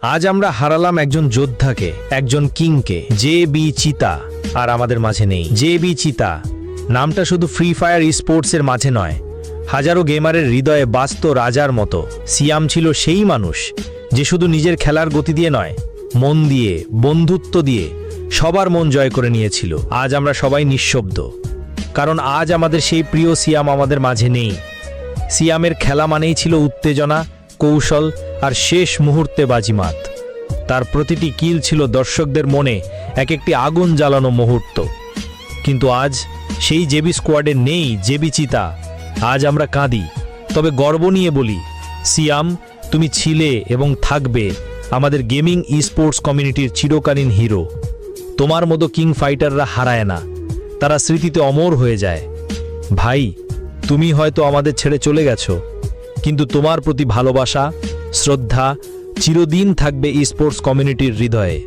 আজ আমরা হারালাম একজন যোদ্ধাকে, একজন কিংকে। জে.বি. চিতা আর আমাদের মাঝে নেই। জে.বি. চিতা নামটা শুধু ফ্রি ফায়ার স্পোর্টসের মাঝে নয়, হাজারো গেমারের হৃদয়ে বাস্ত রাজার মতো। সিয়াম ছিল সেই মানুষ যে শুধু নিজের খেলার গতি দিয়ে নয়, মন দিয়ে, বন্ধুত্ব দিয়ে সবার মন জয় করে নিয়েছিল। আজ আমরা সবাই নিঃশব্দ, কারণ আজ আমাদের সেই প্রিয় সিয়াম আমাদের মাঝে নেই। সিয়ামের খেলা মানেই ছিল উত্তেজনা, কৌশল আর শেষ মুহূর্তে বাজিমাত। তার প্রতিটি কিল ছিল দর্শকদের মনে এক একটি আগুন জ্বালানো মুহূর্ত। কিন্তু আজ সেই জেবি স্কোয়াডে নেই জেবি চিতা। আজ আমরা কাঁদি, তবে গর্ব নিয়ে বলি, সিয়াম, তুমি ছিলে এবং থাকবে আমাদের গেমিং স্পোর্টস কমিউনিটির চিরকালীন হিরো। তোমার মতো কিং ফাইটাররা হারায় না, তারা স্মৃতিতে অমর হয়ে যায়। ভাই, তুমি হয়তো আমাদের ছেড়ে চলে গেছো, কিন্তু তোমার প্রতি ভালোবাসা, শ্রদ্ধা চিরদিন থাকবে স্পোর্টস কমিউনিটির হৃদয়ে।